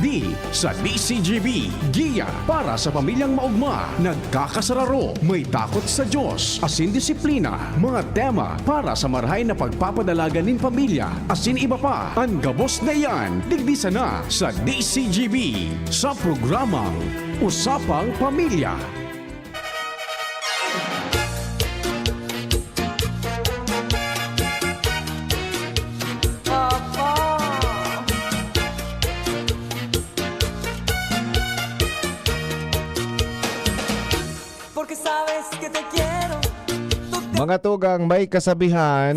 Ready sa DCGB, giya para sa pamilyang maugma, nagkakasararo, may takot sa Diyos, asin disiplina, mga tema para sa marahay na pagpapadalaga nin pamilya, asin iba pa, ang gabos na yan, digdisa na sa DCGB, sa programang Usapang Pamilya. Mga tugang, may kasabihan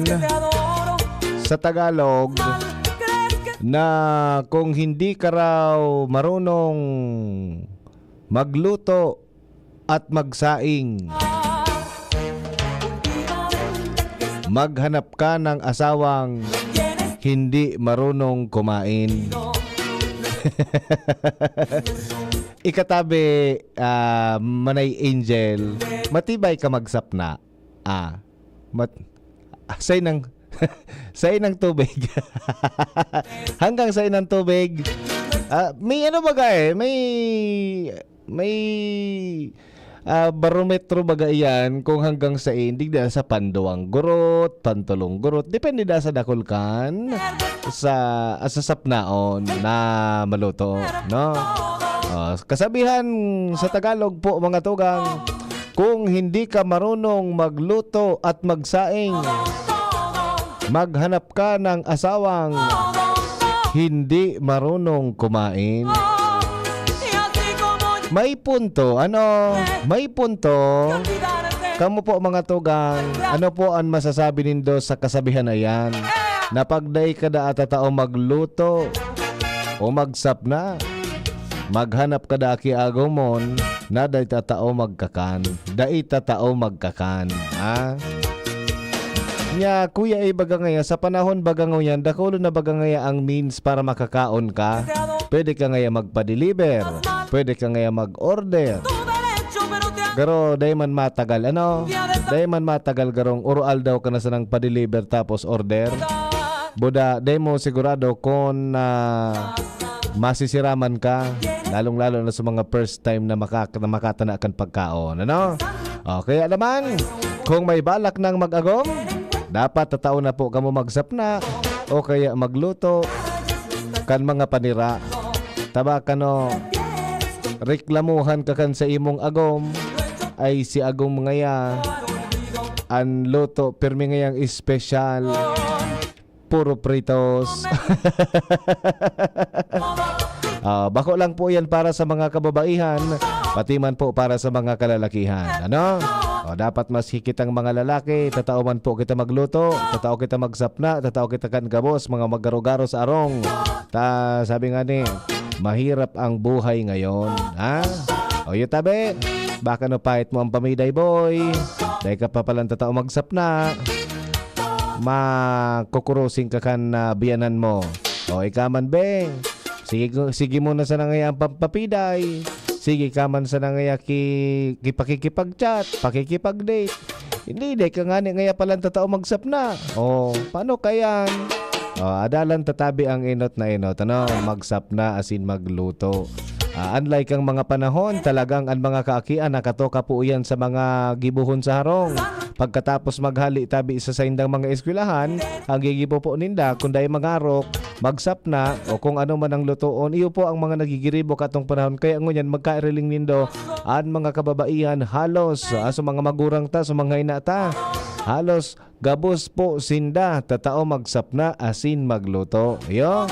sa Tagalog na kung hindi ka raw marunong magluto at magsaing, maghanap ka ng asawang hindi marunong kumain. Ikatabi, Manay Angel, matibay ka magsapna. Say ng say ng tubig. Hanggang say ng tubig. May ano baga may barometro baga iyan kung hanggang sa hindi da sa panduang gurot, pantulong gurot, depende da sa dakulkan sa sapnaon na maluto, no? Kasabihan sa Tagalog po mga tugang, kung hindi ka marunong magluto at magsaing, maghanap ka ng asawang hindi marunong kumain. May punto, may punto. Kamu po mga tugang, ano po ang masasabi nindo sa kasabihan na yan? Na pagday ka da at tao magluto o magsapna, maghanap ka da ki agumon na day tatao magkakan. Day tatao magkakan. Nya, kuya ay baga ngaya, sa panahon baga ngayon, dakulo na baga ngaya ang means para makakaon ka. Pwede ka ngaya magpa-deliver. Pwede ka ngaya mag-order. Garo, day man matagal. Day man matagal garong urual daw ka na sa nang pa-deliver tapos order. Buda, day mo sigurado kung masisiraman ka. Lalong-lalo na sa mga first time na makatana kan pagkaon. Kaya naman, kung may balak ng mag-agom, dapat tatao na po kamo magsapna o kaya magluto kan mga panira. Taba kano, reklamuhan ka kan sa imong agom, ay si agom ngaya ang luto pirmi ngayang espesyal, puro pritos. Bako lang po yan para sa mga kababaihan, pati man po para sa mga kalalakihan. Dapat mas higit ang mga lalaki, tatao man po kita magluto, tatao kita magsapna, tatao kita kan gabos, mga magaro-garo sa arong. Sabi nga ni, mahirap ang buhay ngayon. Yung tabi, baka no pahit mo ang pamiday boy, dahil ka pa palang tatao magsapna, makukurusing ka kan biyanan mo. Ikaman be, sige mo na sa nangaya ang pampapiday. Sige ka man sa nangaya pakikipag-chat, pakikipag-date. Hindi, ka nga ngaya palang tatao magsapna. Paano kayan? Adalan tatabi ang inot na inot. Magsapna asin magluto. Unlike ang mga panahon, talagang ang mga kaakian nakatoka po yan sa mga gibuhon sa harong. Pagkatapos maghali tabi sa saindang mga eskwelahan, ang gigipo po ninda, kung dahil mangarok, magsapna, o kung ano man ang lutoon, iyo po ang mga nagigiribo katong panahon. Kaya ngunyan, magkaireling nindo, ang mga kababaihan, halos, sa mga magurang ta, sa mga inata, halos, gabos po sinda, tatao magsapna, asin magluto. Iyo.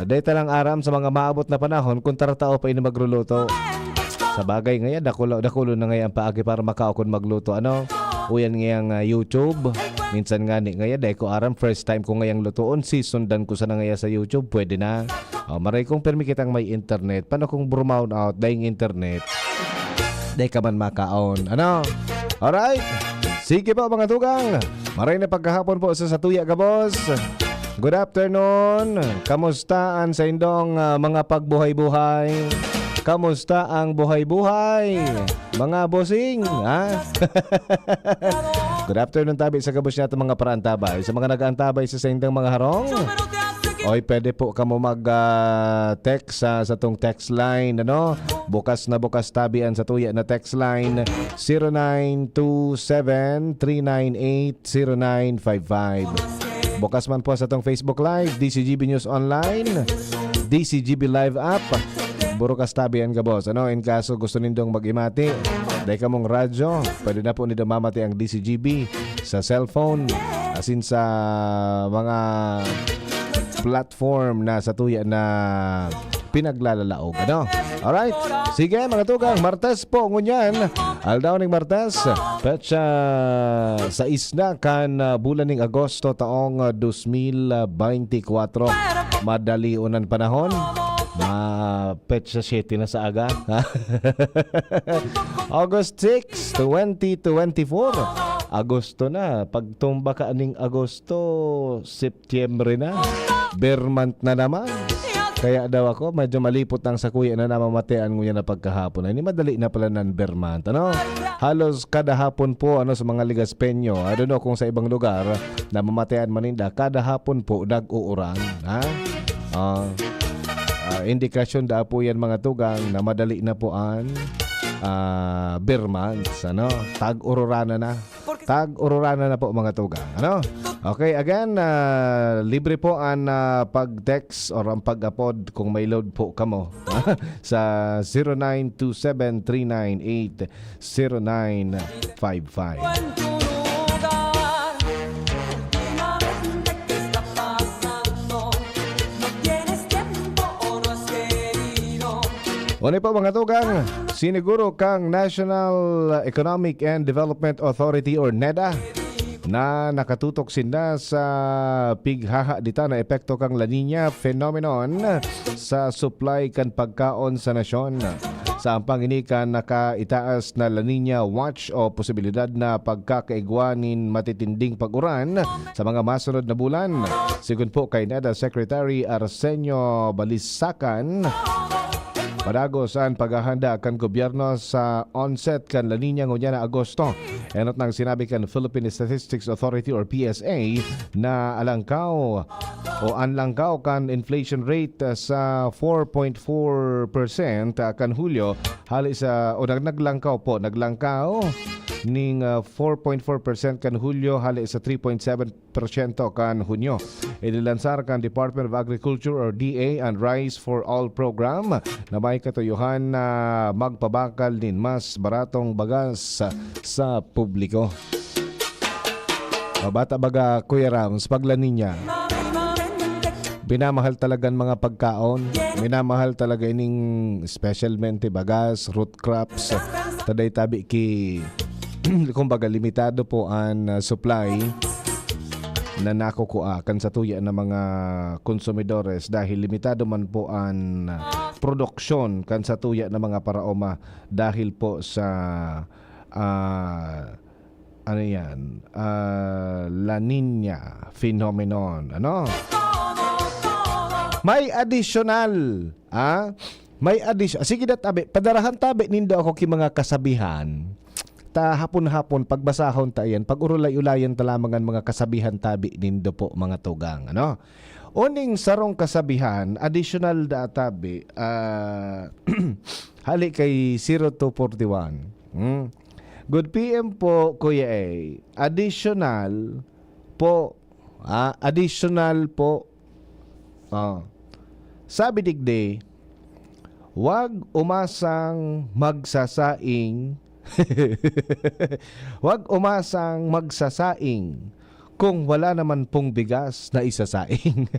Dahil talang aram sa mga maabot na panahon kung taratao pa ini magluluto. Sa bagay ngayon, dakulo na ngayon paagi para makaokon magluto. Uyan ngayang YouTube. Minsan nga ngayon, dahil ko aram, first time ko ngayang lutoon, sisundan ko sa ngaya sa YouTube, pwede na. Maray kong permi kitang may internet. Paano kung brown out dahil internet? Dahil ka man makaon. Alright? Sige po mga tugang. Maray na pagkahapon po sa Satuya Gabos. Good afternoon. Kamusta ang sa indong mga pagbuhay-buhay? Kamusta ang buhay-buhay? Mga bossing, Good afternoon tabi sa kabus natin mga paraantabay. Sa mga nag-aantabay sa indang mga harong, Oy, pwede po kamo mag-text sa tong text line, ano? Bukas na bukas tabian sa tuya na text line 0927-398-0955. Bukas man po sa tong Facebook Live, DCGB News Online, DCGB Live App. Burukas tabian ka, boss. Ano, in kaso gusto nindong mag-imati, dahil ka mong radyo, pwede na po nito mamati ang DCGB sa cellphone, asin sa mga platform na sa tuya na pinaglalalaog. Ano? Alright. Sige, mga tugang. Martes po, ngunyan. Aldaw ning Martes. Petsa sa isna kan bulan ning Agosto taong 2024. Madali unan panahon. Petsa 7 na sa aga. August 6, 2024. Agosto na. Pagtumba ka ning Agosto, Septyembre na. Bear month na naman. Kaya daw ako, medyo malipot ang sakuya na namamatean nguya na pagkahapon. Ay, madali na pala ng bear month. Ano? Halos kada hapon po sa mga Ligaspenyo. I don't know kung sa ibang lugar namamatean maninda. Kada hapon po nag-uuran. Ha? Indikasyon da po yan mga tugang na madali na po ang bear months. Ano? Tag-ururana na. Tag-ururana na po mga tugang. Ano? Okay, again, libre po ang pag-text or ang pag-upload kung may load po kamo sa 0927-398-0955. Una po mga tugang, siniguro kang National Economic and Development Authority or NEDA na nakatutok sinda sa pighaha dita na epekto kang La Nina phenomenon sa supply kan pagkaon sa nasyon. Sa ampang inikan nakaitaas na La Nina watch o posibilidad na pagkakaigwanin matitinding pag-uran sa mga masunod na bulan. Sigun po kay NEDA Secretary Arsenio Balisacan, padagos ang paghahanda kan gobyerno sa onset kan La Nina ngunya na Agosto. Enot nang sinabi kan Philippine Statistics Authority or PSA na alangkaw o anlangkaw kan inflation rate sa 4.4% kan Hulyo hali sa o naglangkaw ning 4.4% kan Hulyo hali sa 3.7% kan Hunyo. Inilansar kan Department of Agriculture or DA ang Rice for All program na may katuyuhan na magpabakal din mas baratong bagas sa publiko. Bata baga Kuya Rams, pag La Nina, binamahal talagang mga pagkaon, binamahal talaga ining specialmente bagas, root crops, taday tabi ki kumbaga limitado po ang supply na nakukuha kan sa tuya ng mga konsumidores dahil limitado man po ang produksyon kan sa tuya ng mga paraoma dahil po sa La Nina phenomenon. Ano? May additional, may additional. Sige na tabi, padarahan tabi nindo ako ki mga kasabihan. Ta hapon-hapon pagbasahon ta yan, pag urulay-ulayan ta lamang ang mga kasabihan tabi nindo po mga tugang. Ano? Uning sarong kasabihan, additional da tabi, hali kay 0241. Good PM po, Kuya A. Additional po. Additional po. Sabi digde, wag umasang magsasaing. Wag umasang magsasaing kung wala naman pong bigas na isasaing.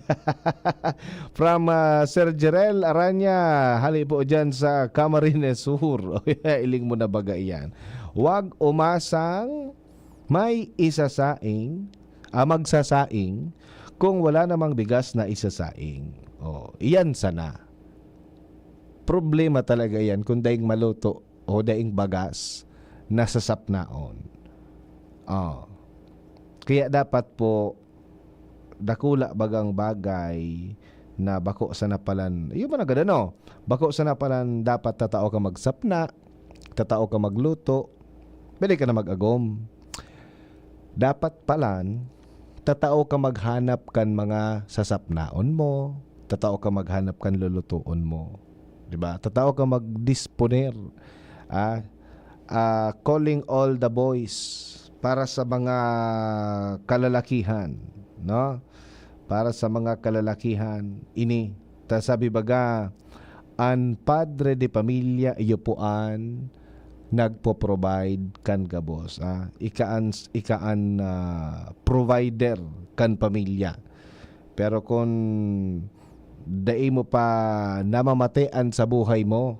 From Sir Jerel Aranya, hali po dyan sa Camarines Sur. Iling mo na baga yan. Wag umasang may isasaing, magsasaing kung wala namang bigas na isasaing. Iyan sana. Problema talaga yan kung daing maluto o daing bagas na sasapnaon. Kaya dapat po dakula bagang bagay na bako sa napalan. Yung man agad ano? Bako sa napalan dapat tatao ka magsapna, tatao ka magluto, pwede ka na mag-agom. Dapat palan tatao ka maghanap kan mga sasapnaon mo, tatao ka maghanap kan lulutuon mo. 'Di ba? Tatao ka magdisponer. Calling all the boys para sa mga kalalakihan, no? Para sa mga kalalakihan ini sabi baga an padre de pamilya iyopuan nagpo-provide kan gabos, ikaan provider kan pamilya. Pero kung dai mo pa namamatean sa buhay mo,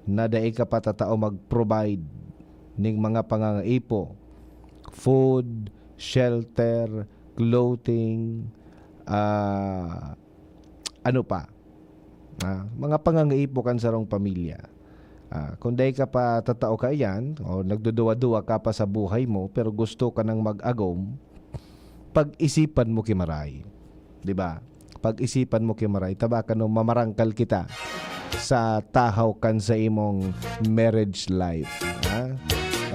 na dai ka pa tatao mag-provide ning mga pangangaipo, food, shelter, clothing, ano pa, mga pangangaipo kan sarong pamilya. Kung dahil ka pa tatao ka yan, o nagduduwa-duwa ka pa sa buhay mo, pero gusto ka nang mag-agom, pag-isipan mo kimaray. 'Di ba? Pag-isipan mo kimaray, taba ka no mamarangkal kita sa tahaw kan sa imong marriage life.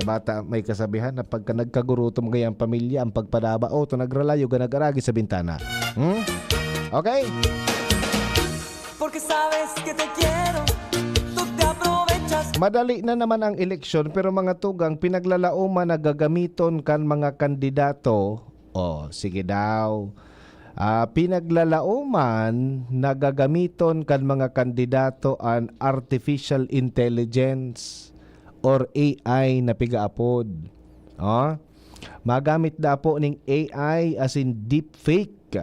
Bata may kasabihan na pagka nagkagurutom gayang pamilya, ang pagpadaba, to nagralayo ga nag-aragi sa bintana. Okay? Porque sabes que te quiero, tú te aprovechas. Madali na naman ang eleksyon, pero mga tugang pinaglalauman na gagamiton kan mga kandidato. Sige daw. Pinaglalauman na gagamiton kan mga kandidato an artificial intelligence or AI na pigaapod. Magamit da po ning AI as in deepfake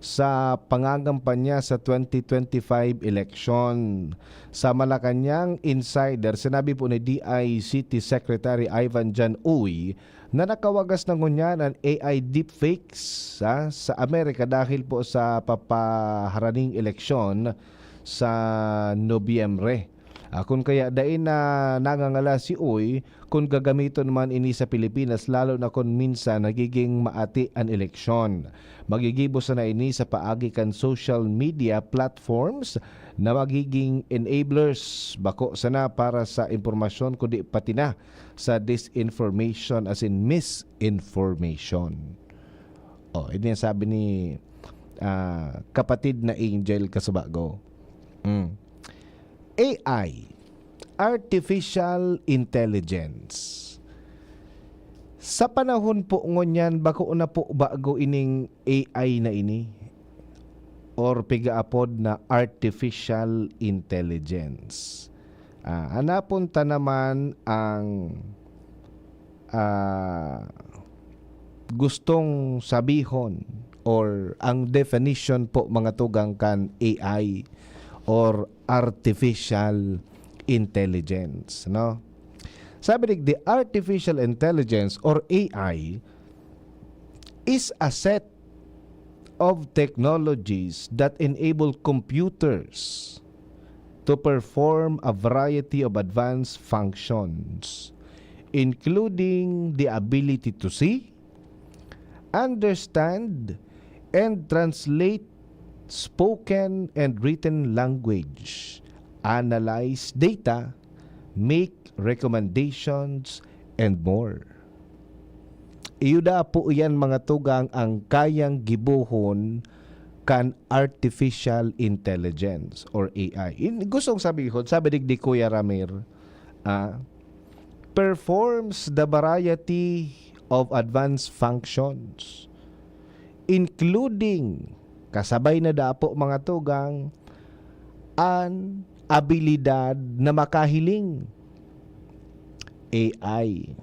sa pangangampanya sa 2025 election. Sa Malacanang Insider, sinabi po ni DICT Secretary Ivan Jan Uy na nakawagas ng ngunyan ang AI deepfakes sa Amerika dahil po sa papaharaning eleksyon sa Nobyembre. Kung kaya dain na nangangala si Uy, kung gagamiton man ini sa Pilipinas, lalo na kung minsan nagiging maati ang eleksyon. Magigibos na ini sa paagi kan social media platforms na magiging enablers bako sana para sa impormasyon kundi pati na sa disinformation as in misinformation. Ini yung sabi ni kapatid na Angel Kasubago. AI, Artificial Intelligence. Sa panahon po ngunyan, bako na po bago ining AI na ini or pigaapod na Artificial Intelligence. Anapunta naman ang gustong sabihon or ang definition po mga tugang kan AI or artificial intelligence, no? Sabi the artificial intelligence or AI is a set of technologies that enable computers to perform a variety of advanced functions, including the ability to see, understand, and translate spoken and written language, analyze data, make recommendations, and more. Iyuda po yan mga tugang ang kayang gibuhon kan artificial intelligence or AI. Gustong sabihon, sabi di Kuya Ramir, performs the variety of advanced functions, including kasabay na dapo mga tugang an abilidad na makahiling. AI.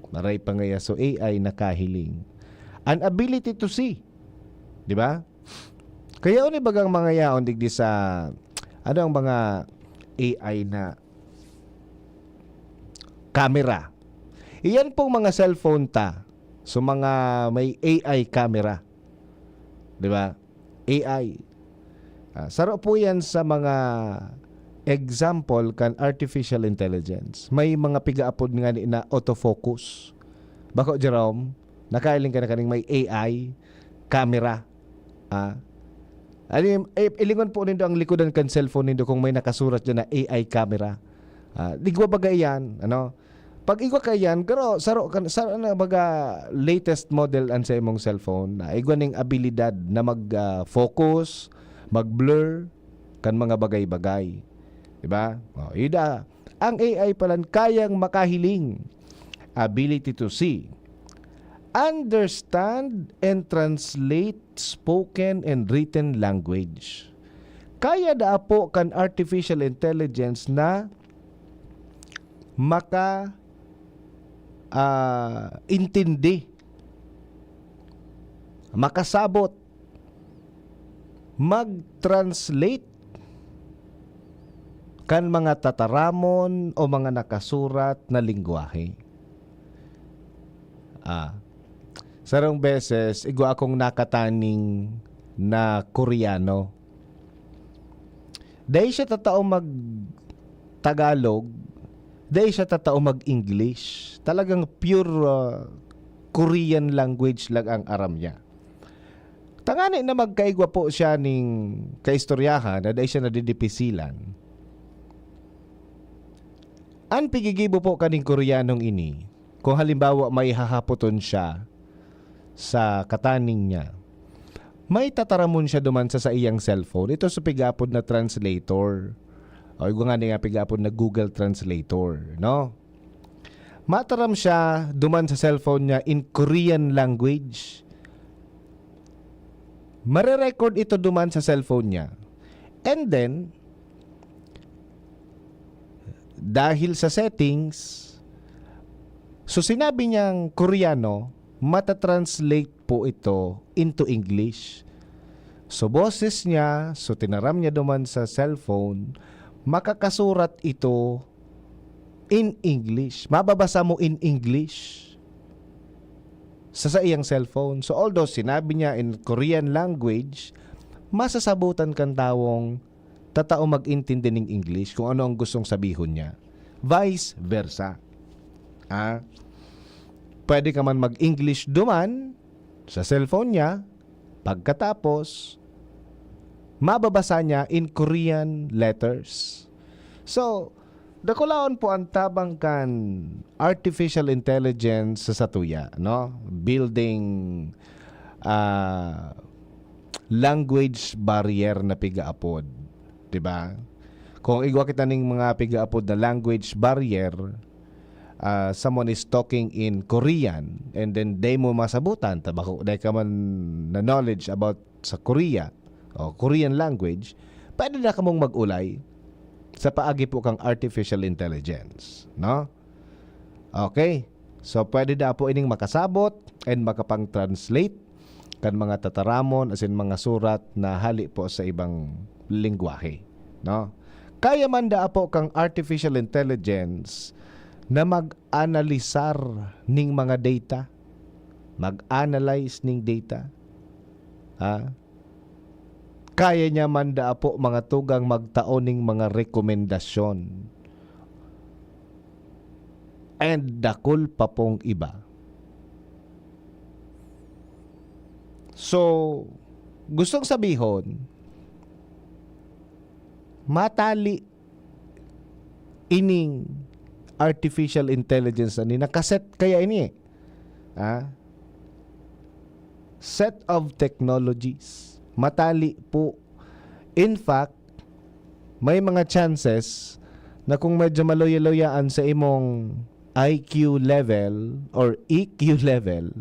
Maray pa ngaya so AI nakahiling. An ability to see. Di ba? Kaya uni bagang mga yaon digdi sa ano ang mga AI na camera. Iyan pong mga cellphone ta. So mga may AI camera. Di ba? AI. Saro po yan sa mga example kan artificial intelligence. May mga pigaapod nga ni na autofocus. Bako Jerome, nakailing ka na kaning may AI camera. Ilingon po nindo ang likodan kan cellphone nindo kung may nakasurat dyan na AI camera. Digwa bagay yan, ano? Pag igwa kayan, pero saro na baga latest model an sa imong cellphone na igwa ning abilidad na mag-focus, mag-blur kan mga bagay-bagay. Diba? O, ida. Ang AI palan kayang makahiling. Ability to see, understand and translate spoken and written language. Kaya da po kan artificial intelligence na intindi, makasabot, mag-translate kan mga tataramon o mga nakasurat na lingwahe. Sarong beses, igwa akong nakataning na Koreano. Dahil siya tatao mag-Tagalog, dahil siya tatao mag-English. Talagang pure Korean language lang ang aram niya. Tangani na magkaigwa po siya ning kaistoryahan na dahil siya nadidipisilan. Ang pigigibo po kaning Koreanong ini, kung halimbawa may hahapoton siya sa kataning niya, may tataramon siya duman sa iyang cellphone. Ito sa pigapod na translator. O nga nga pigapod na Google Translator, no? Mataram siya duman sa cellphone niya in Korean language. Mare-record ito duman sa cellphone niya. And then, dahil sa settings, so sinabi niyang Koreano, matatranslate po ito into English. So boses niya, so tinaram niya duman sa cellphone, makakasurat ito in English. Mababasa mo in English sa iyang cellphone. So although sinabi niya in Korean language, masasabutan kang tawong tatao mag-intindi ng English kung ano ang gustong sabihon niya. Vice versa. Pwede ka man mag-English duman sa cellphone niya, pagkatapos mababasa niya in Korean letters. So, dakulaon po ang tabang kan artificial intelligence sa satuya, no? Building language barrier na pigaapod, 'di ba? Kung igwa kita ning mga pigaapod na language barrier, someone is talking in Korean and then they mo masabutan tabako dahil ka man na knowledge about sa Korea o Korean language, pwede na ka mong mag-ulay sa paagi po kang artificial intelligence, no? Okay. So pwede da po ining makasabot and makapang-translate kan mga tataramon as in mga surat na hali po sa ibang lingwahe, no? Kaya man da po kang artificial intelligence na mag-analisar ning mga data, mag-analyze ning data. Kaya niya man da po mga tugang magtaon ning mga rekomendasyon. And dakol pa pong iba. So, gustong sabihon, matali ining artificial intelligence ani nakaset kaya ini set of technologies, matali po. In fact, may mga chances na kung medyo maloya-loyaan sa imong IQ level or EQ level,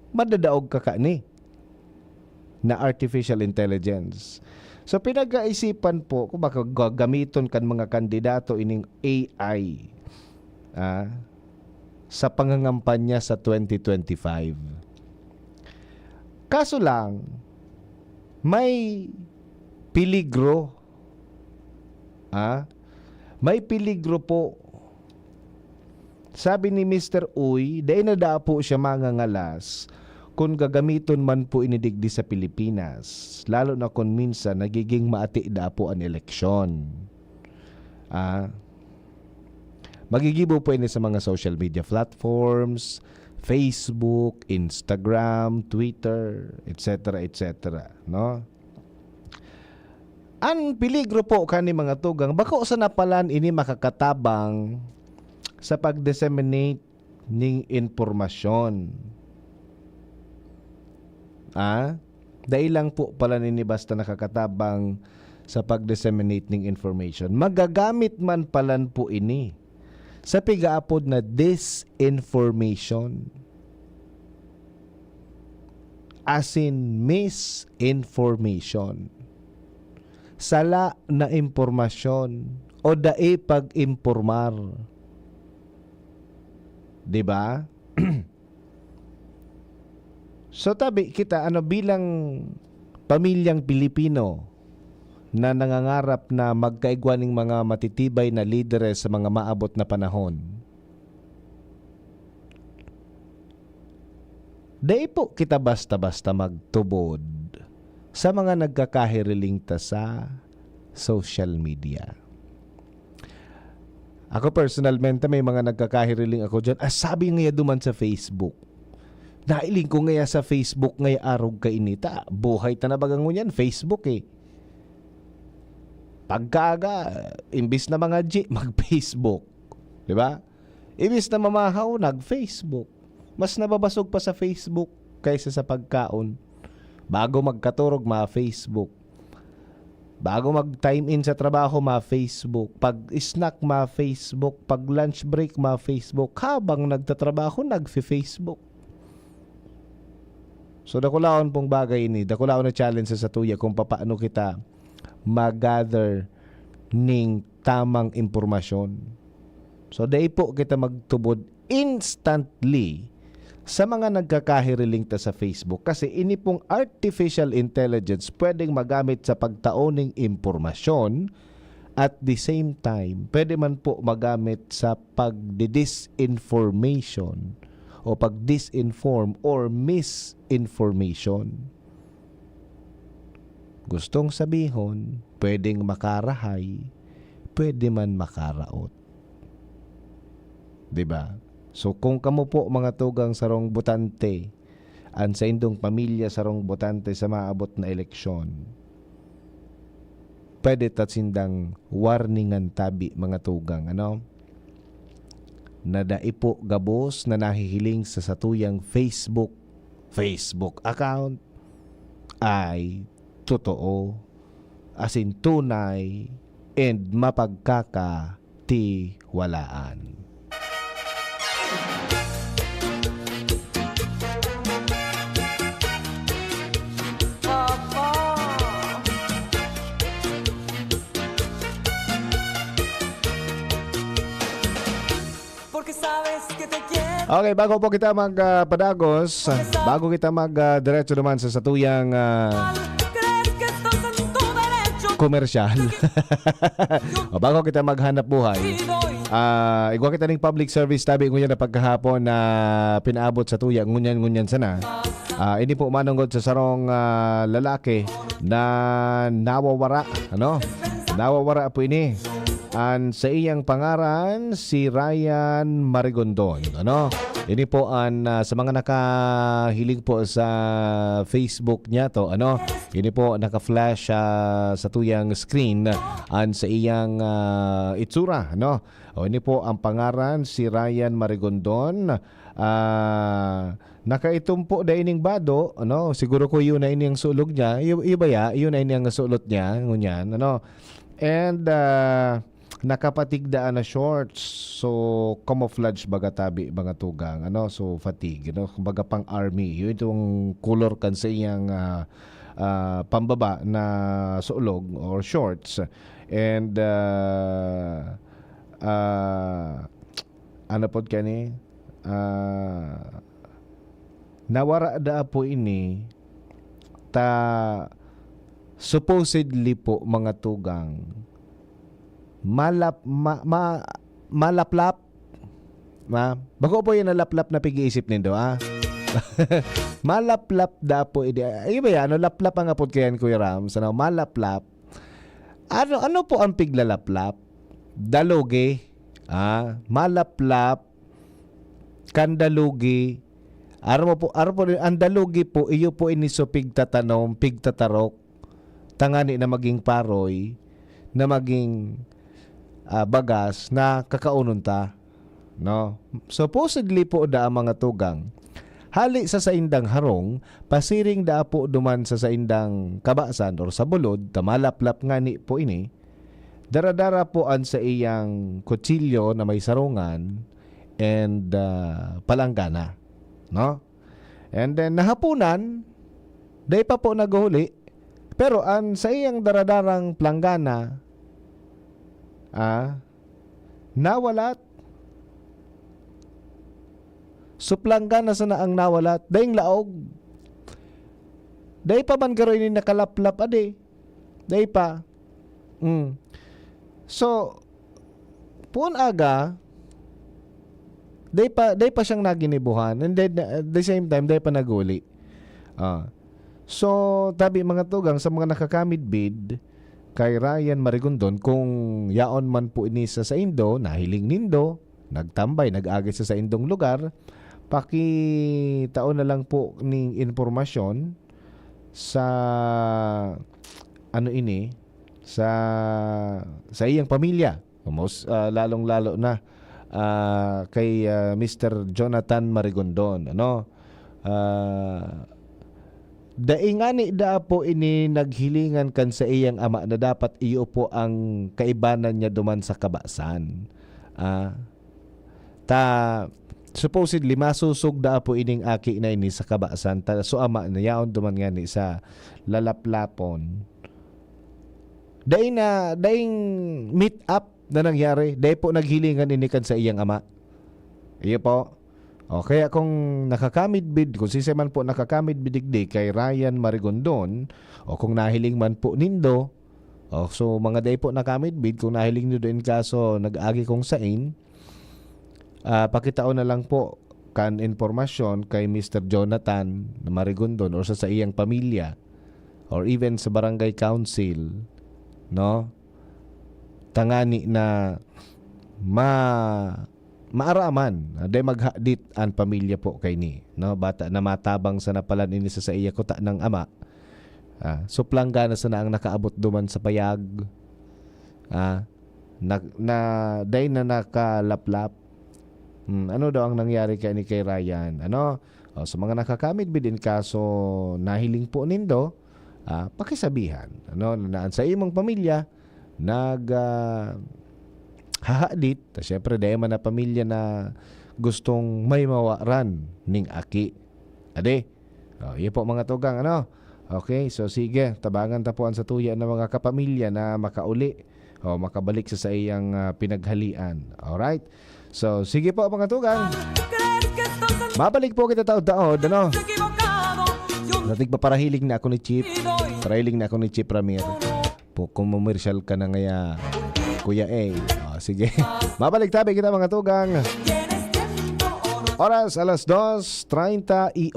madadaog ka ni na artificial intelligence. So pinag-aisipan po kung baka gagamiton kan mga kandidato ining AI sa pangangampanya sa 2025. Kaso lang, may peligro. May peligro po. Sabi ni Mr. Uy, dahil na po siya mangangalas kung gagamiton man po inidigdi sa Pilipinas, lalo na kung minsan nagiging maati da po ang eleksyon. Magigibo po ini sa mga social media platforms, Facebook, Instagram, Twitter, etc., etc., no? Ang peligro po kani mga tugang, bako sa napalan ini makakatabang sa pag-disseminate ning informasyon. Dahil lang po pala nini basta nakakatabang sa pag-disseminate ning information. Magagamit man palan po ini sa pigaapod na disinformation. As in misinformation. Sala na impormasyon o dai pag-impormar. 'Di ba? So tabi kita bilang pamilyang Pilipino na nangangarap na magkaigwaning mga matitibay na lideres sa mga maabot na panahon. Dahil po kita basta-basta magtubod sa mga nagkakahiriling ta sa social media. Ako personalmente may mga nagkakahiriling ako dyan. Sabi nga duman sa Facebook. Nailing ko nga sa Facebook nga arog ka inita. Buhay ta na bagang ngunyan, Facebook eh. Pagkaga, imbis na mga mag-Facebook. Diba? Imbis na mamahaw, nag-Facebook. Mas nababasog pa sa Facebook kaysa sa pagkaon. Bago magkaturog, ma-Facebook. Bago mag-time in sa trabaho, ma-Facebook. Pag snack, ma-Facebook. Pag lunch break, ma-Facebook. Habang nagtatrabaho, nag-Facebook. So dakulaon pong bagay ini, dakulaon na challenge sa tuya kung paano kita mag-gather ning tamang impormasyon. So dahil po kita magtubod instantly sa mga nagkakahiriling ta sa Facebook kasi ini pong artificial intelligence pwedeng magamit sa pagtaoning impormasyon at the same time pwede man po magamit sa pag-disinformation o pag-disinform or misinformation. Gustong sabihon, pwedeng makarahay, pwede man makaraot. 'Di ba? So kung kamo po mga tugang sarong botante, an sa indong pamilya sarong botante sa maabot na eleksyon, pwede tatsindang warningan tabi mga tugang, na daipo gabos na nahihiling sa satuyang Facebook account ay totoo, as in tunay and mapagkakatiwalaan. Okay, bago po kita magpadagos, bago kita magdiretso naman sa satuyang komersyal. O bago kita maghanap buhay, igwa kita ning public service tabi ngunyan na pagkahapon na pinaabot sa tuya ngunyan sana. Ini po manunggod sa sarong lalaki na nawawara, nawawara po ini. Sa iyang pangaran si Ryan Marigondon, Ini po sa mga nakahiling po sa Facebook niya to, Ini po naka-flash sa tuyang screen sa iyang itsura, Ini po ang pangaran si Ryan Marigondon. Nakaitumpo da ining bado, siguro ko yun na ining sulog niya. Iba ya, yun na ining sulot niya, ngunyan, And nakapatigdaan na shorts, so camouflage bagatabi mga tugang, so fatigue, kumbaga pang army, yun itong color kan sa iyang pambaba na sulog or shorts. And ano po kani nawara da po ini ta supposedly po mga tugang malaplap bago po yung nalaplap na pag-iisip nindo malaplap da po iba yan laplap ang apod kayan Kuya Ram malaplap ano po ang piglalaplap dalugi malaplap kandalugi aro po ang dalugi po iyo po iniso pigtatanom pigtatarok tangani na maging paroy na maging bagas na kakaunon ta. no? Supposedly po da ang mga tugang hali sa saindang harong, pasiring da po duman sa saindang kabasan or sa bulod, tamalaplap nga ni po ini, daradara po an sa iyang kutsilyo na may sarungan and palanggana. No? And then nahapunan, day pa po naghuli, pero an sa iyang daradarang planggana, nawalat. Suplangga na sana ang nawalat. Dahing laog. Dahi pa man karoon ni nakalaplap ade. Dahi pa. So, puon aga, dahi pa siyang naginibuhan. And then, at the same time, dahi pa naguli. So, tabi mga tugang sa mga nakakamid bid, kay Ryan Marigondon, kung yaon man po ini sa Indo, nahiling nindo, nagtambay, nag-agay sa indong lugar, pakitaon na lang po ning informasyon sa sa iyang pamilya. Most lalong-lalo na kay Mr. Jonathan Marigondon, daingani da po ini naghilingan kan sa iyang ama na dapat iyo po ang kaibanan niya duman sa kabasan. Supposedly masusog da po ining aki na ini sa kabasan, so ama na yaon duman nga ni sa lalaplapon. Daing meet up na nangyari, dahi po naghilingan ini kan sa iyang ama. Iyo po. O kaya kung nakakamid bid, kung sisi man po nakakamid bidigdi kay Ryan Marigondon, o kung nahiling man po nindo, so mga dahi po nakamid bid, kung nahiling nindo in kaso nag-agi kong sain, pakitaon na lang po kan informasyon kay Mr. Jonathan Marigondon or sa iyang pamilya or even sa barangay council, no? Tangani na maaraman day maghadit ang pamilya po kay ni, no? Bata na matabang sa napalan ini sa iya kuta ng ama. Suplangga na sana ang nakaabot duman sa payag. Day na nakalaplap. Ano daw ang nangyari kay Ryan? Sa mga nakakamit bidin kaso nahiling po nindo, pakisabihan. Naan sa imong pamilya hahadit. Siyempre dahil man na pamilya na gustong may mawaran ning aki. Ade. Iyo po mga tugang. Okay, so sige, tabangan tapuan sa tuya ng mga kapamilya na makauli o makabalik sa iyang pinaghalian. Alright? So, sige po mga tugang. Mabalik po kita taod-taod, Natig pa parahiling na ako ni Chip. Parahiling na ako ni Chip Ramir. Kung mamersyal ka na ngaya, Kuya A. Sige. Mabalik tabi kita mga tugang. Oras alas 2:38.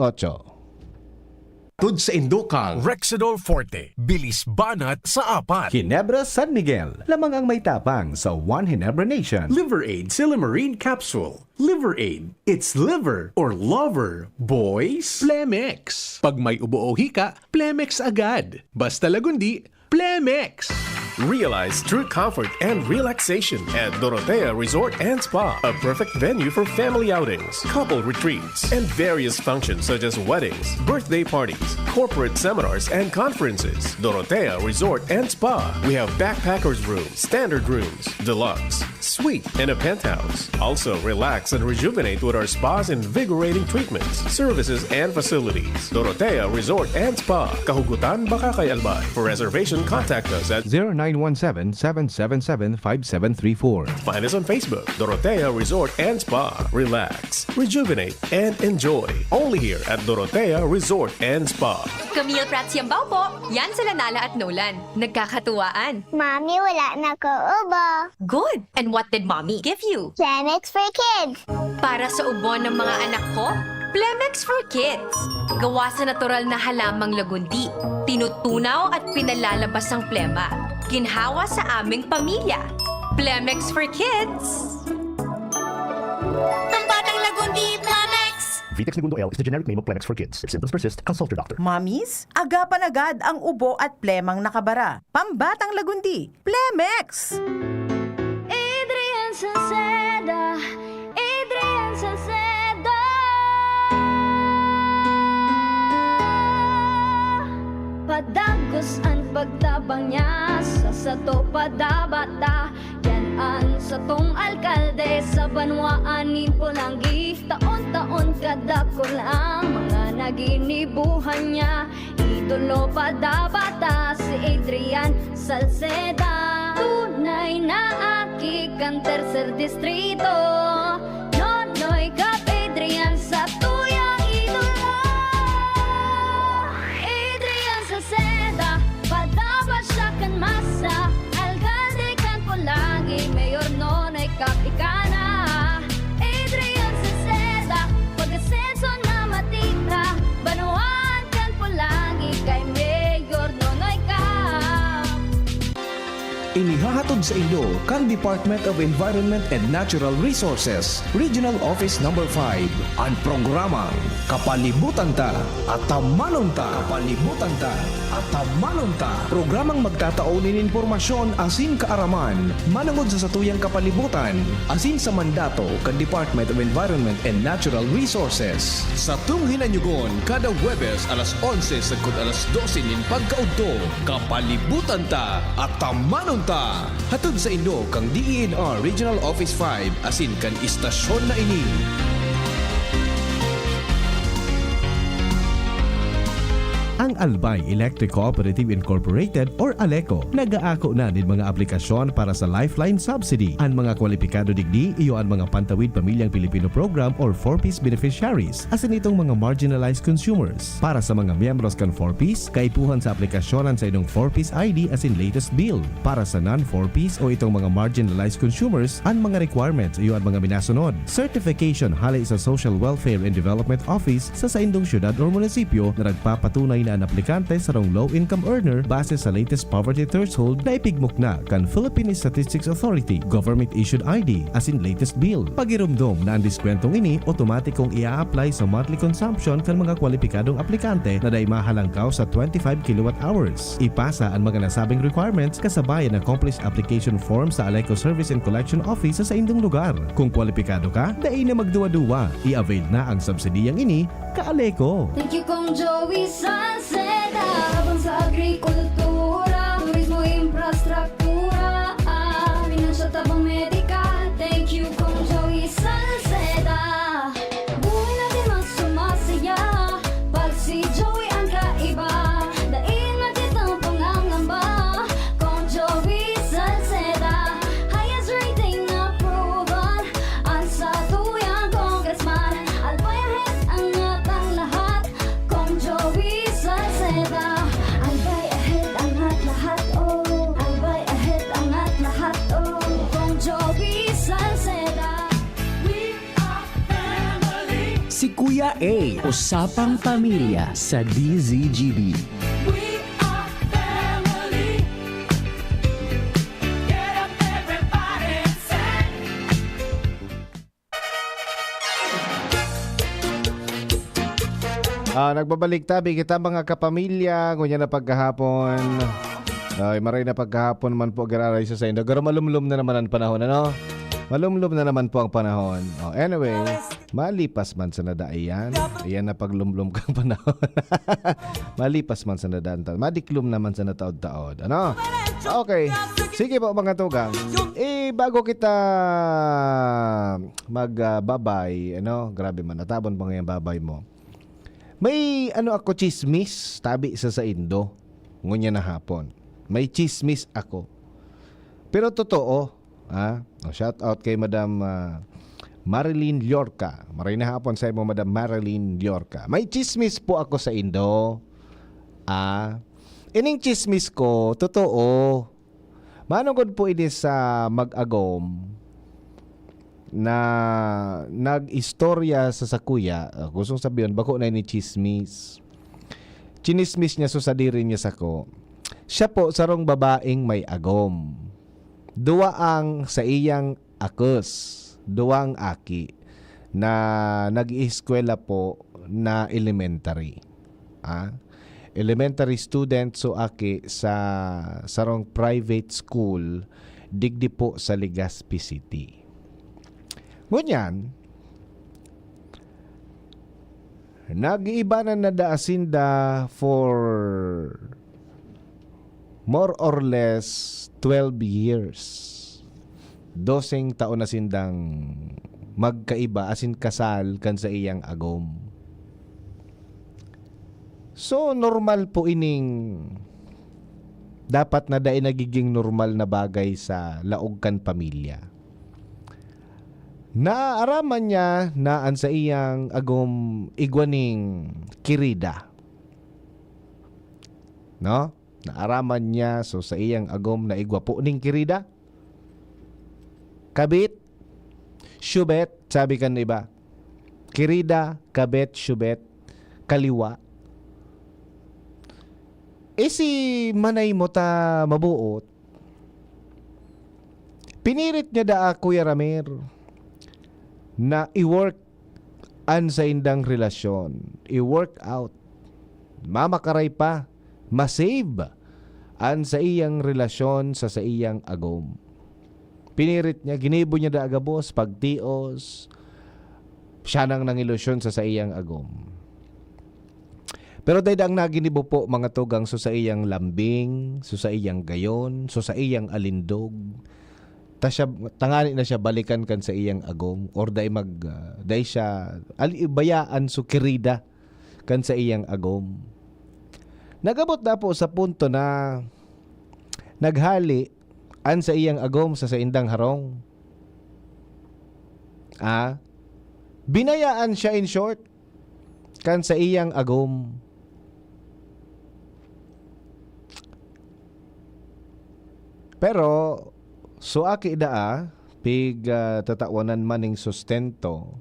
Tud sa Indukang, Rexidol Forte, bilis banat sa apat. Ginebra San Miguel, lamang ang may tapang sa One Ginebra Nation. Liver Aid Silimarine Capsule. Liver Aid, it's liver or lover, boys. Plemex. Pag may ubo o hika, Plemex agad. Basta lagundi, Plemex. Realize true comfort and relaxation at Dorotea Resort and Spa, a perfect venue for family outings, couple retreats, and various functions such as weddings, birthday parties, corporate seminars, and conferences. Dorotea Resort and Spa. We have backpackers rooms, standard rooms, deluxe, suite, and a penthouse. Also, relax and rejuvenate with our spa's invigorating treatments, services, and facilities. Dorotea Resort and Spa, Kahugutan, Bakakay, Albay. For reservation, contact us at 0917-777-5734. Find us on Facebook, Dorotea Resort and Spa. Relax, rejuvenate, and enjoy. Only here at Dorotea Resort and Spa. Camille Prats Yambao po. Yan sila Nala at Nolan. Nagkakatuwaan. Mommy, wala na ko ubo. Good. And what did Mommy give you? Plemex for kids. Para sa ubo ng mga anak ko, Plemex for Kids. Gawa sa natural na halamang lagundi. Tinutunaw at pinalalabas ang plema. Ginhawa sa aming pamilya. Plemex for Kids. Pambatang lagundi, Plemex! Vitex Segundo L is the generic name of Plemex for kids. If symptoms persist, consult your doctor. Mommies, agapan agad ang ubo at plemang nakabara. Pambatang lagundi, Plemex! Adrian Salceda, kusan pagtabang niya sa sato padabata. Yan an sa tong alkalde sa banwaan ni Pulanggi. Taon-taon kada ko lang mga naginibuhan niya. Idolo padabata si Adrian Salceda. Tunay na aki kan tercer distrito. Nonoy Kap Adrian sa tuyang idolo. Adrian Salceda, padabat siya kan masa. Alcalde kan Pulangi, Mayor Nonoy Kap Ikana. Adrian Salceda, pag-asenso na matita. Banuan kan Pulangi, kay Mayor Nonoy Kap. Inihahatod sa inyo kang Department of Environment and Natural Resources, Regional Office No. 5, ang programang Kapalibutan Ta at Tamanon Ta. Kapalibutan Ta at Tamanon Ta. Programang magtataunin informasyon asin kaaraman, manungod sa satuyang kapalibutan, asin sa mandato kang Department of Environment and Natural Resources. Sa tunghinanyugon, kada Huwebes alas 11 sagkod alas 12 nin pagkaudto, Kapalibutan Ta at Tamanon Ta. Hatod sa inyo kang DENR Regional Office 5 asin kan istasyon na ini. Ang Albay Electric Cooperative Incorporated or ALECO nagaako na din mga aplikasyon para sa Lifeline Subsidy. Ang mga kwalipikado digdi iyo ang mga Pantawid Pamilyang Pilipino Program or 4Ps beneficiaries asin itong mga marginalized consumers. Para sa mga miyembros kan 4Ps, kaipuhan sa aplikasyonan sa inong 4Ps ID asin latest bill. Para sa non-4Ps o itong mga marginalized consumers, ang mga requirements iyo ang mga minasunod. Certification halay sa Social Welfare and Development Office sa indong syudad o munisipyo na nagpapatunay na ang aplikante sa rong low-income earner base sa latest poverty threshold na ipigmok na kan Philippine Statistics Authority government-issued ID asin latest bill. Pagirumdom na ang diskwentong ini automatikong ia-apply sa monthly consumption kan mga kwalipikadong aplikante na day mahalangkaw sa 25 kilowatt hours. Ipasa ang mga nasabing requirements kasabay ang accomplished application form sa ALECO Service and Collection Office sa indong lugar. Kung kwalipikado ka, dai na magduwa-duwa. I-avail na ang subsidiyang ini ka-ALECO. Thank you Kong Joey Salceda. Habang sa agrikultura, turismo, infrastruktura, financial tabang medikal. Thank you Kong Joey Salceda. Buhay natin mas sumasaya pag si Joey ang kaiba. Daig natin ang pangangamba. Kong Joey Salceda, highest rating approval. Ang sa tuyang congressman, Albay ahead ang atang lahat. Kong Joey Salceda, Albay ahead ang lahat, oh. Albay ahead ang lahat, oh. Kong Joey Salceda. We are family. Si Kuya A, usapang pamilya sa DZGB. We are family. Get up everybody and sing. Nagbabalik tabi kita mga kapamilya, ngunya na pagkahapon. Ay, maray na pagkahapon man po gararay sa indo. Pero malumlum na naman ang panahon, ano? Malumlum na naman po ang panahon. Anyway, malipas man sa nadaiyan. Ayan na paglumlum kang panahon. Malipas man sa nadaan. Madiklum naman sa nataod-taod. Ano? Okay. Sige po mga tugang. Bago kita magbabay, ano? Grabe man, natabon pa ngayon babay mo. May ako chismis tabi sa indo. Ngunya na hapon. May chismis ako. Pero totoo. Shout out kay Madam Marilyn Llorca. Maray na hapon sa mo, Madam Marilyn Llorca. May chismis po ako sa indo. Ining chismis ko, totoo. Manungod po ini sa mag-agom na nag-istorya sa sakuya. Gustong sabihin, bako na ni chismis. Chinismis niya sa diri niya sako. Siya po sarong babaeng may agom. Duwa ang sa iyang akos. Duwang aki na nag-ieskwela po na elementary. Elementary student so aki sa sarong private school digdi po sa Legazpi City. Ngunyan, nag-iibanan na daasinda for more or less 12 years. 12 taon na sindang magkaiba asin kasal kan sa iyang agom. So normal po ining dapat na dai nagiging normal na bagay sa laog kan pamilya. Naaaraman niya na an sa iyang agom igwaning kirida. No? Naaraman niya so sa iyang agom na igwa po ning kirida. Kabit, syubet, sabi kan iba. Kirida, kabit, syubet, kaliwa. Si manay mo ta mabuot. Pinirit niya da Kuya Ramir na i-work an sa indang relasyon. I-work out. Mamakaray pa. Masave an sa iyang relasyon sa iyang agom. Pinirit niya, ginibo niya da agabos, pagtios, siya nang nangilusyon sa iyang agom. Pero dahil ang naginibo po mga tugang so sa iyang lambing, so sa iyang gayon, so sa iyang alindog, tangani na siya balikan kan sa iyang agom or dahil siya bayaan so kirida kan sa iyang agom. Nagabot na po sa punto na naghali an sa iyang agom sa indang harong. Binayaan siya in short kan sa iyang agom. Pero so aki daa pig tatawanan maning sustento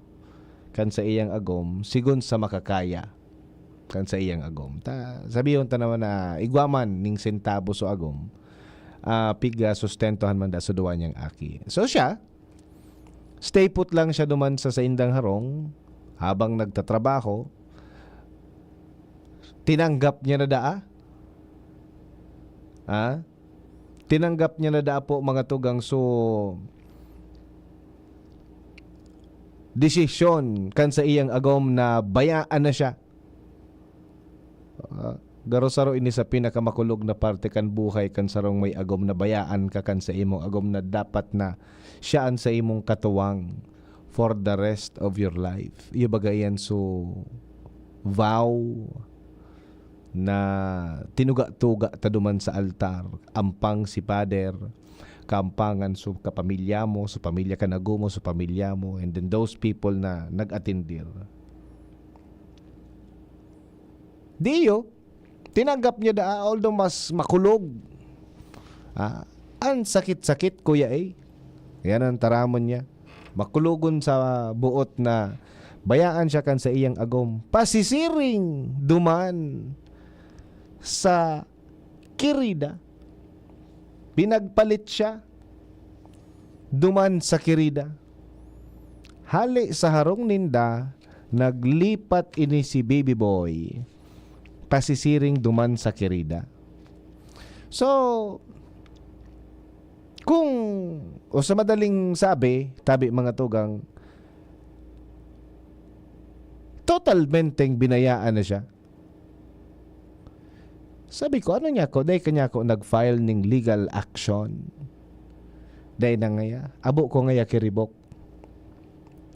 kan sa iyang agom sigon sa makakaya kan sa iyang agom. Sabiyon ta naman na igwaman ning sentabo so agom. Pig sustentohan man da sa duwa niyang aki. So siya stay put lang siya duman sa indang harong habang nagtatrabaho. Tinanggap niya na daa. Tinanggap niya na daa po mga tugang so desisyon kan sa iyang agom na bayaan na siya. Garo-saro ini sa pinakamakulog na parte kan buhay kan sarong may agom na bayaan ka kan sa imong agom na dapat na siyaan sa imong katuwang for the rest of your life. Iyo bagayan so vow na tinuga-tuga taduman sa altar, ampang si Pader, kampangan so kapamilya mo, so pamilya ka nagumo, so pamilya mo, and then those people na nag-atindir. Diyo, tinanggap niya da although mas makulog. Ang sakit-sakit kuya yan ang taramon niya. Makulugon sa buot na bayaan siya kan sa iyang agom. Pasisiring duman sa kirida. Pinagpalit siya duman sa kirida. Hali sa harong ninda naglipat ini si baby boy. Pasisiring duman sa kirida. So kung o sa madaling sabi, tabi mga tugang, totalmenteng binayaan na siya. Sabi ko, ano niya ko? Dahil kanya ko nag-file ng legal action. Dahil na ngaya, abo ko ngaya kiribok.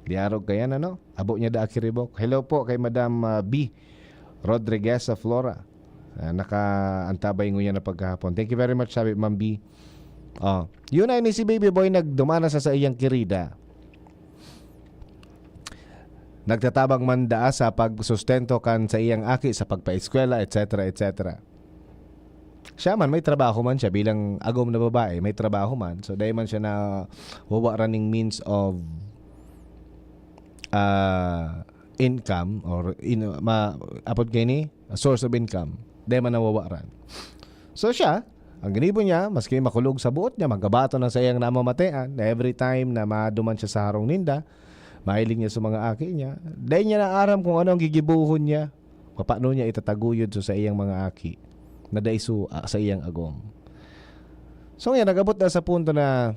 Diarog kaya na no? Abo niya da kiribok. Hello po kay Madam B. Rodriguez sa Flora. Nakaantabay ngo niya na pagkahapon. Thank you very much, sabi Ma'am B. Yun ay ni si baby boy nagdumana sa iyang kirida. Nagtatabang manda sa pagsustento kan sa iyang aki sa pagpaeskwela, etc. etc. Siya man may trabaho man siya bilang agom na babae, may trabaho man. So dahil man siya na wawa running means of income or apod kay ni source of income. Dahil man nawawa ran. So siya ang ganibo niya, maski makulog sa buot niya, magabato na sa iyang namamatean, every time na maduman siya sa harong ninda, mahiling niya sa mga aki niya, dahil niya naaram kung ano ang gigibuhon niya, paano niya itataguyod sa iyang mga aki, na daiso sa iyang agom. So ngayon, nagabot na sa punto na,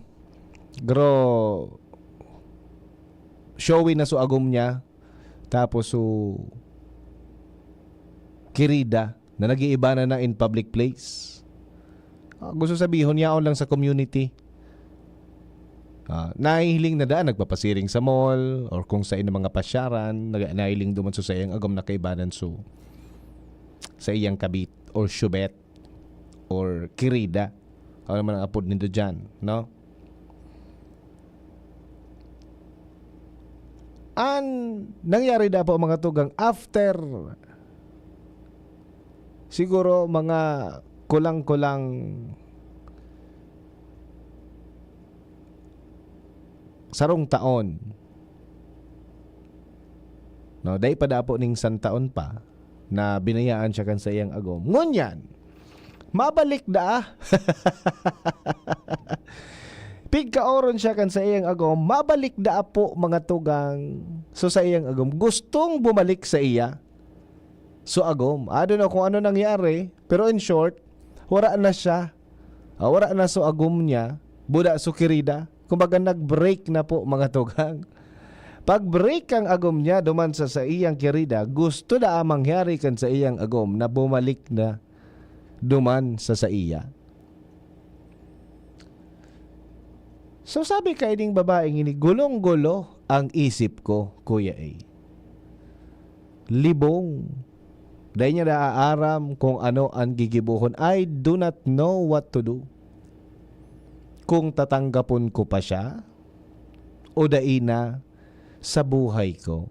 showy na so agom niya, tapos so, kirida, na nag-iiba na in public place. Gusto sabihin, yaon lang sa community. Nahihiling na daan, nagpapasiring sa mall or kung sa mga pasyaran, nahihiling duman sa iyang agom na kaibanan sa iyang kabit or syubet or kirida. Ano naman ang apod nito dyan, no? Nangyari na po mga tugang after siguro mga kulang-kulang sarong taon. No, dahil pa dapo ning santaon pa na binayaan siya kan sa iyang agom. Ngunyan, mabalik da. Pigkaoron siya kan sa iyang agom, mabalik da po mga tugang. So sa iyang agom, gustong bumalik sa iya. So agom, I don't know kung ano nangyari, pero in short, wala na siya. Wala na so agom niya, buda so kirida. Kumbaga nag-break na po mga tugang. Pag break ang agom niya duman sa iyang kirida, gusto na mangyari kan sa iyang agom na bumalik na duman sa iya. So sabi kay ding babaeng ini, gulong-gulo ang isip ko, Kuya A. Libong. Dahil niya naaaram kung ano ang gigibuhon. I do not know what to do. Kung tatanggapon ko pa siya o daina sa buhay ko.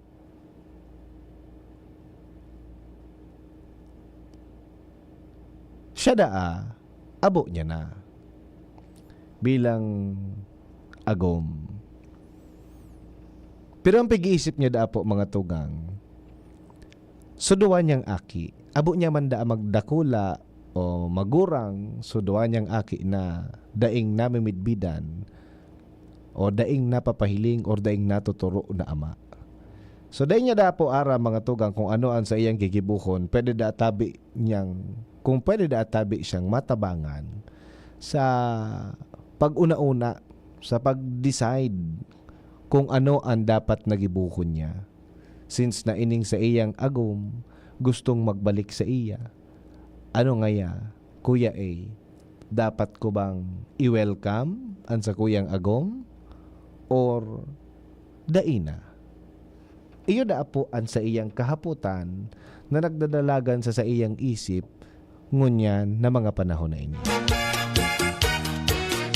Siya daa, abo niya na. Bilang agom. Pero ang pag-iisip niya daa po mga tugang, suduan niyang aki. Abo niya man daa magdakula o magurang, suduan niyang aki na daing namimidbidan o daing napapahiling o daing natuturo na ama. So daing niya da po ara mga tugang kung ano ang sa iyang gigibuhon, pwede da tabi niyang, kung pwede da tabi siyang matabangan sa pag-una-una, sa pag-decide kung ano ang dapat nagibuhon niya. Since na ining sa iyang agom, gustong magbalik sa iya. Ano ngaya, Kuya A, dapat ko bang i-welcome ang sa kuyang agom or daina? Iyo da po ang sa iyang kahaputan na nagdadalagan sa iyang isip ngunyan na mga panahon na ini.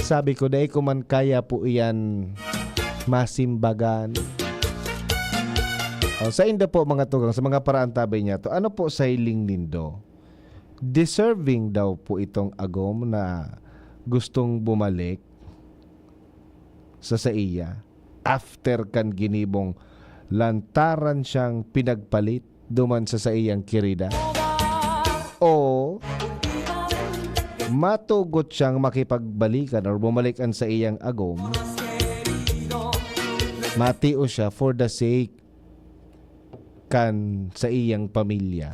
Sabi ko, dahi ko man kaya po iyan masimbagan. Sa inda po mga tugang, sa mga paraan tabay niya to, ano po sa hiling nindo? Deserving daw po itong agom na gustong bumalik sa iya after kan ginibong lantaran siyang pinagpalit duman sa iyang kirida, o matugot siyang makipagbalikan or bumalikan sa iyang agom, matio siya for the sake kan sa iyang pamilya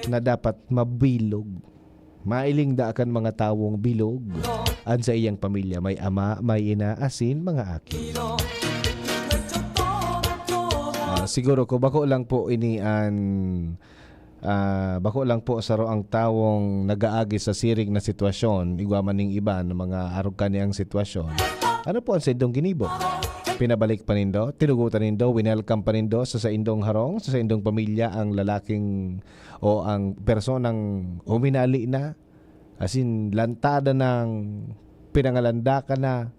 na dapat mabilog. Mailing da kan mga tawong bilog an sa iyang pamilya, may ama, may ina, asin, mga aki. Siguro ko bako lang po inian bako lang po sa ang tawong nagaagi sa siring na sitwasyon, igwaman ning iba ng mga arog kaniyang sitwasyon. Ano po ang sa indong ginibo? Pinabalik pa nindo, tinugutan nindo, winelcome pa nindo sa indong harong, sa indong pamilya ang lalaking o ang personang huminali na, as in lantada ng pinangalanda ka na,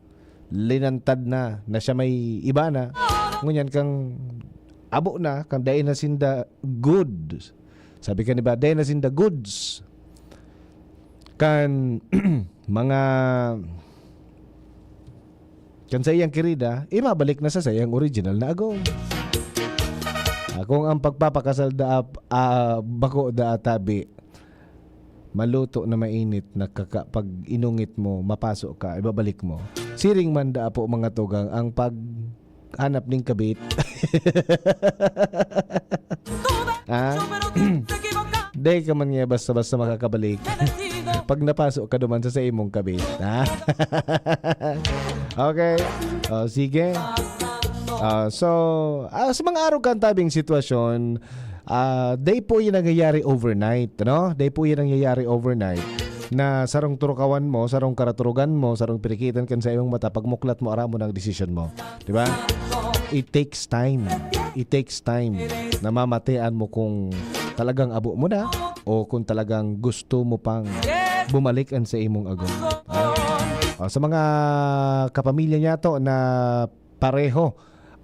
linantad na siya may iba na, ngunyan kang abo na, kang dahin na sinda good. Sabi ka ni ba, dahin na sinda goods. Kan mga kan sa iyang kirida, mabalik na sa iyang original na agom. Kung ang pagpapakasal da bako da tabi, maluto na mainit na pag inungit mo, mapasok ka, ibabalik mo. Siring man da po mga tugang ang paghanap ning kabit. Day ka man nga basta-basta makakabalik. Pag napasok ka duman sa imong kabit. Okay. Sige. So, sa mga araw kan tabing sitwasyon, day po yung nangyayari overnight, no? Day po yung nangyayari overnight. na sarong turukawan mo, sarong karaturugan mo, sarong pirikitan kan sa imong mata, pagmuklat mo, ara mo ng desisyon mo. Di ba? It takes time. It takes time na mamatian mo kung talagang abo mo na o kung talagang gusto mo pang bumalikan sa imong agom. Sa mga kapamilya niya to na pareho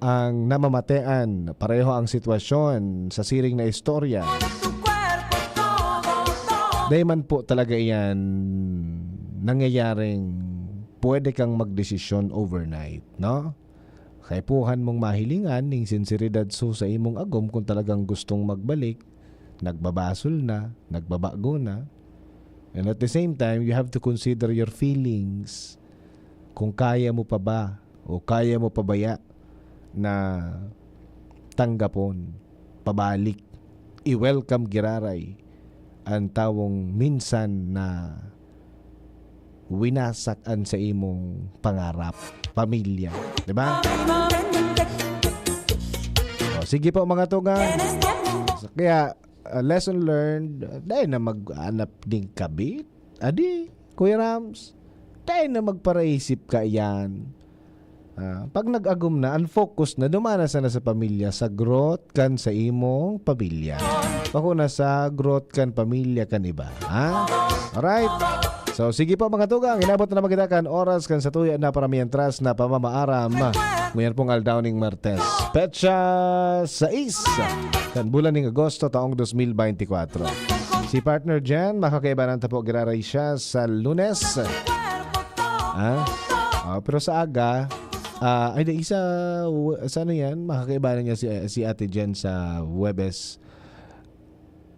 ang namamatean, pareho ang sitwasyon sa siring na istorya. Dahil man po talaga yan nangyayaring pwede kang magdesisyon overnight, no? Kaipuhan mong mahilingan ning sinseridad so sa imong agom kung talagang gustong magbalik, nagbabasol na, nagbabago na. And at the same time, you have to consider your feelings. Kung kaya mo pa ba o kaya mo pa baya na tanggapon, pabalik, i-welcome giraray ang tawong minsan na winasakan sa imong pangarap, pamilya, di ba? Sige po mga tugang. Kaya lesson learned, dahil na mag-anap ding kabit, adi, Kuya Rams, dahil na magparaisip ka yan. Pag nag-agum na, unfocus na, dumanas na sa pamilya, sa growth kan sa imong pamilya. Pako na sa growth kan pamilya kan iba. Ha? Alright? So, sige po mga tugang, inabot na magkita kan oras kan sa tuya na paramientras na pamamaaram. Ngayon pong Aldowning Martes. Petsa 6 kan bulan ng Agosto taong 2024. Si partner Jan, makakaibanan ta po giraray siya sa Lunes. Pero sa aga, ay di isa sana yan, makakaibanan niya si Ate Jen sa Huwebes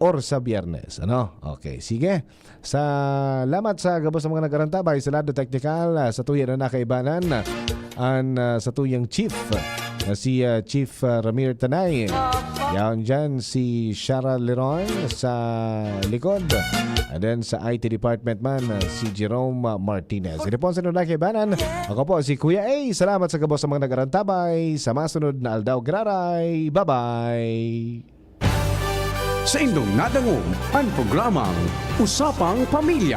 or sa Biyernes. Ano? Okay, sige. Salamat sa gabos ng mga nagarantabay sa lado technical sa tuya na nakaibanan sa tuyang chief si Chief Ramir Tanay. Yan dyan si Shara Leron sa likod. And then sa IT department man si Jerome Martinez. Ito po sa nakaibanan. Ako po si Kuya A. Salamat sa gabos ng mga nagarantabay sa masunod na Aldaw Graray. Bye-bye! Sa indong nadangog ang programang Usapang Pamilya.